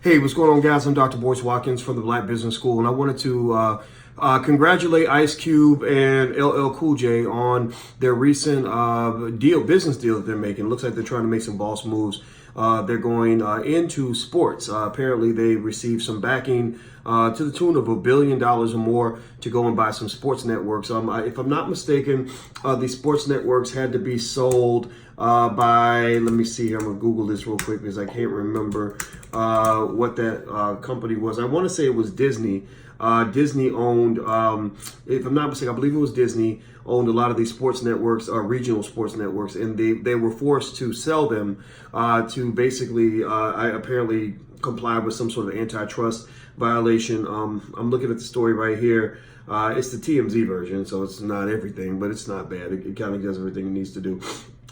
Hey, what's going on, guys? I'm Dr. Boyce Watkins from the Black Business School, and I wanted to congratulate Ice Cube and LL Cool J on their recent business deal that they're making. Looks like they're trying to make some boss moves. They're going into sports. Apparently, they received some backing to the tune of $1 billion or more to go and buy some sports networks. If I'm not mistaken, these sports networks had to be sold by, let me see here, I'm going to Google this real quick because I can't remember what that company was. I want to say it was Disney. Disney owned, if I'm not mistaken, I believe it was Disney owned a lot of these sports networks, regional sports networks, and they were forced to sell them to basically, apparently comply with some sort of antitrust violation. I'm looking at the story right here. It's the TMZ version, so it's not everything, but it's not bad. It kind of does everything it needs to do.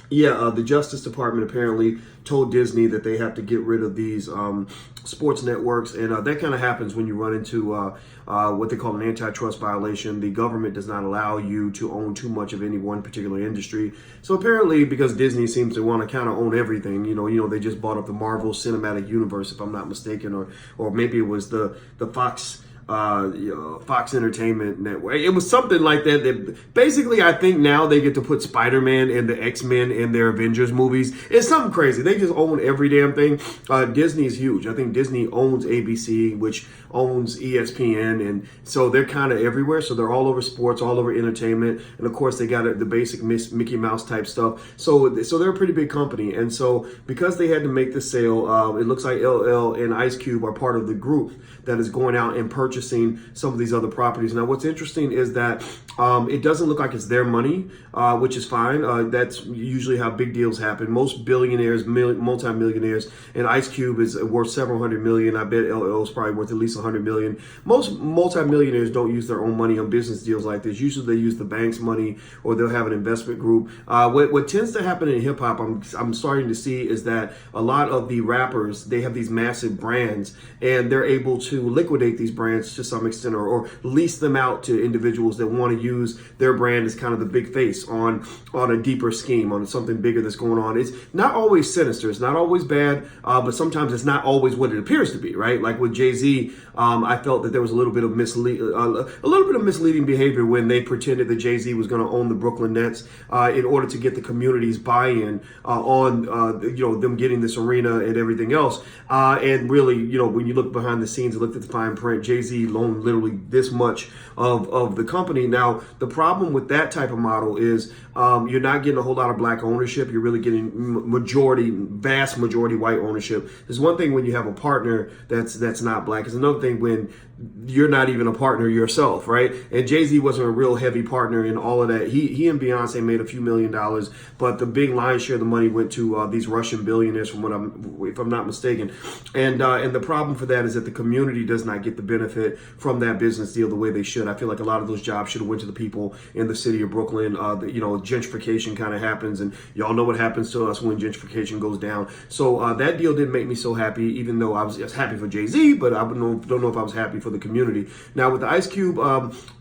Yeah, the Justice Department apparently told Disney that they have to get rid of these sports networks, and that kind of happens when you run into what they call an antitrust violation. The government does not allow you to own too much of any one particular industry. So apparently, because Disney seems to want to kind of own everything, you know, they just bought up the Marvel Cinematic Universe, if I'm not mistaken, or maybe it was the Fox. Fox Entertainment Network. It was something like that. Basically, I think now they get to put Spider-Man and the X-Men in their Avengers movies. It's something crazy. They just own every damn thing. Disney is huge. I think Disney owns ABC, which owns ESPN, and so they're kind of everywhere. So they're all over sports, all over entertainment, and of course they got the basic Mickey Mouse type stuff. So they're a pretty big company, and so because they had to make the sale, it looks like LL and Ice Cube are part of the group that is going out and purchasing some of these other properties. Now, what's interesting is that it doesn't look like it's their money, which is fine. That's usually how big deals happen. Most billionaires, multimillionaires, and Ice Cube is worth several hundred million. I bet LL is probably worth at least 100 million. Most multimillionaires don't use their own money on business deals like this. Usually they use the bank's money, or they'll have an investment group. What tends to happen in hip hop, I'm starting to see, is that a lot of the rappers, they have these massive brands, and they're able to liquidate these brands to some extent, or lease them out to individuals that want to use their brand as kind of the big face on a deeper scheme, on something bigger that's going on. It's not always sinister, it's not always bad, but sometimes it's not always what it appears to be, right? Like with Jay-Z, I felt that there was a little bit of misleading behavior when they pretended that Jay-Z was going to own the Brooklyn Nets in order to get the community's buy-in on them getting this arena and everything else. And really, when you look behind the scenes and look at the fine print, Jay-Z loaned literally this much of the company. Now, the problem with that type of model is you're not getting a whole lot of black ownership. You're really getting vast majority white ownership. There's one thing when you have a partner that's not black. It's another thing when you're not even a partner yourself, right? And Jay-Z wasn't a real heavy partner in all of that. He and Beyonce made a few $1 million, but the big lion's share of the money went to these Russian billionaires, if I'm not mistaken. And the problem for that is that the community does not get the benefit from that business deal the way they should. I feel like a lot of those jobs should have went to the people in the city of Brooklyn. Gentrification kind of happens, and y'all know what happens to us when gentrification goes down. So that deal didn't make me so happy, even though I was happy for Jay-Z, but I don't know if I was happy for the community. Now, with the Ice Cube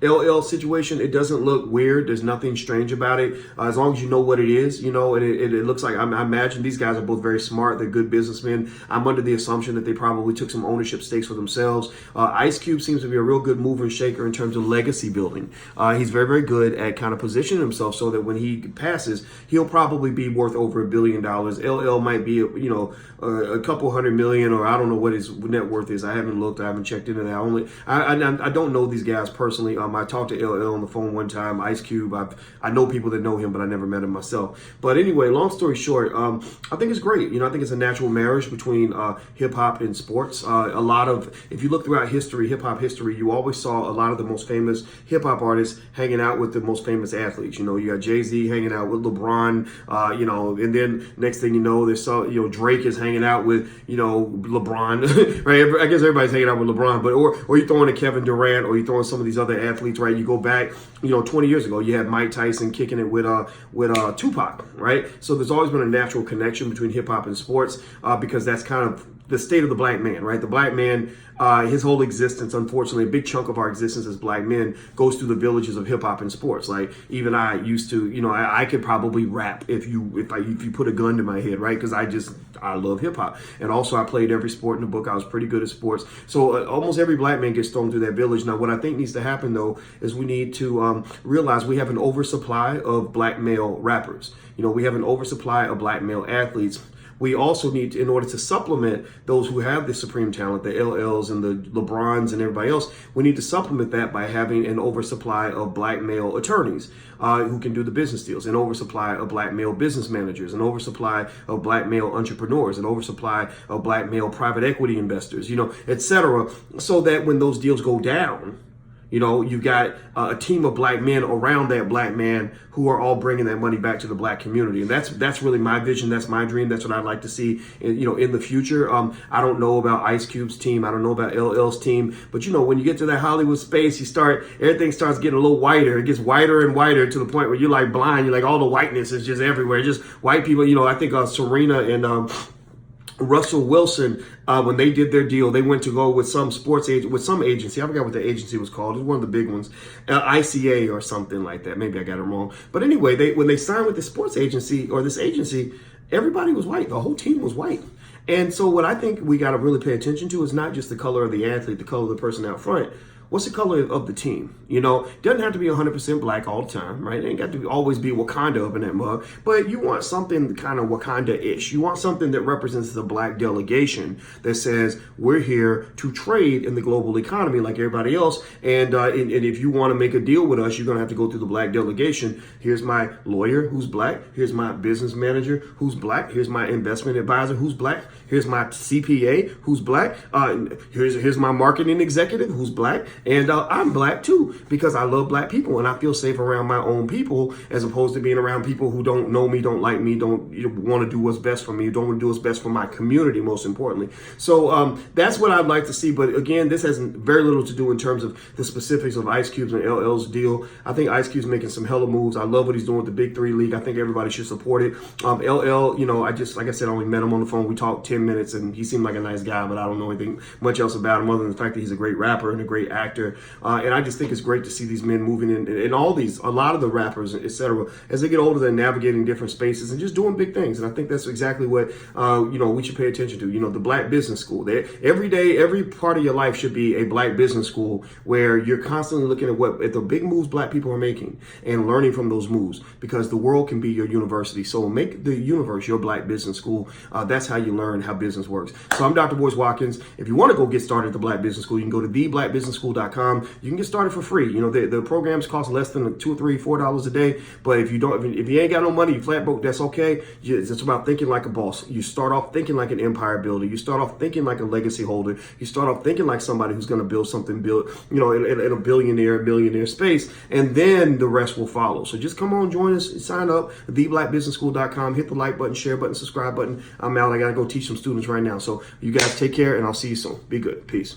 LL situation, it doesn't look weird. There's nothing strange about it. As long as you know what it is, and it looks like, I imagine these guys are both very smart. They're good businessmen. I'm under the assumption that they probably took some ownership stakes for themselves. Ice Cube seems to be a real good mover and shaker in terms of legacy building. He's very, very good at kind of positioning himself so that when he passes, he'll probably be worth over $1 billion. LL might be, a couple $100 million, or I don't know what his net worth is. I haven't looked. I haven't checked into that. I don't know these guys personally. I talked to LL on the phone one time. Ice Cube, I know people that know him, but I never met him myself. But anyway, long story short, I think it's great. I think it's a natural marriage between hip hop and sports. If you look throughout history, hip hop history, you always saw a lot of the most famous hip hop artists hanging out with the most famous athletes. You got Jay-Z hanging out with LeBron, and then next thing you know, Drake is hanging out with, LeBron, right? I guess everybody's hanging out with LeBron, but or you're throwing a Kevin Durant, or you're throwing some of these other athletes, right? You go back, 20 years ago, you had Mike Tyson kicking it with Tupac, right? So there's always been a natural connection between hip hop and sports because that's kind of the state of the black man, right? The black man, his whole existence, unfortunately, a big chunk of our existence as black men goes through the villages of hip hop and sports. Like even I used to, I could probably rap if you put a gun to my head, right? Because I love hip hop, and also I played every sport in the book. I was pretty good at sports, so almost every black man gets thrown through that village. Now, what I think needs to happen though is we need to realize we have an oversupply of black male rappers. We have an oversupply of black male athletes. We also need to, in order to supplement those who have the supreme talent, the LLs and the LeBrons and everybody else, we need to supplement that by having an oversupply of black male attorneys who can do the business deals, an oversupply of black male business managers, an oversupply of black male entrepreneurs, an oversupply of black male private equity investors, etc. So that when those deals go down, you've got a team of black men around that black man who are all bringing that money back to the black community. And that's really my vision. That's my dream. That's what I'd like to see, in the future. I don't know about Ice Cube's team. I don't know about LL's team. But, when you get to that Hollywood space, everything starts getting a little whiter. It gets whiter and whiter to the point where you're like blind. You're like, all the whiteness is just everywhere. Just white people. I think Serena and Russell Wilson, when they did their deal, they went to go with some agency. I forgot what the agency was called. It was one of the big ones, ICA or something like that. Maybe I got it wrong. But anyway, when they signed with the sports agency or this agency, everybody was white. The whole team was white. And so what I think we got to really pay attention to is not just the color of the athlete, the color of the person out front. What's the color of the team? Doesn't have to be 100% black all the time, right? It ain't got to always be Wakanda up in that mug, but you want something kind of Wakanda-ish. You want something that represents the black delegation that says we're here to trade in the global economy like everybody else. And if you want to make a deal with us, you're going to have to go through the black delegation. Here's my lawyer who's black. Here's my business manager who's black. Here's my investment advisor who's black. Here's my CPA who's black. Here's my marketing executive who's black. And I'm black too, because I love black people and I feel safe around my own people as opposed to being around people who don't know me, don't like me, don't want to do what's best for me, don't want to do what's best for my community, most importantly. So that's what I'd like to see. But again, this has very little to do in terms of the specifics of Ice Cube's and LL's deal. I think Ice Cube's making some hella moves. I love what he's doing with the Big Three League. I think everybody should support it. LL, like I said, I only met him on the phone. We talked 10 minutes and he seemed like a nice guy, but I don't know anything much else about him other than the fact that he's a great rapper and a great actor. And I just think it's great to see these men moving in a lot of the rappers, etc., as they get older, they're navigating different spaces and just doing big things. And I think that's exactly what, we should pay attention to. The Black Business School. Every day, every part of your life should be a Black Business School where you're constantly looking at the big moves Black people are making and learning from those moves, because the world can be your university. So make the universe your Black Business School. That's how you learn how business works. So I'm Dr. Boyce Watkins. If you want to go get started at the Black Business School, you can go to theblackbusinessschool.com. You can get started for free. The programs cost less than $2 or $3, $4 a day. But if you ain't got no money, you flat broke, that's okay. It's about thinking like a boss. You start off thinking like an empire builder. You start off thinking like a legacy holder. You start off thinking like somebody who's going to build something in a millionaire space, and then the rest will follow. So just come on, join us, sign up, theblackbusinessschool.com, hit the like button, share button, subscribe button. I'm out. I got to go teach some students right now. So you guys take care, and I'll see you soon. Be good. Peace.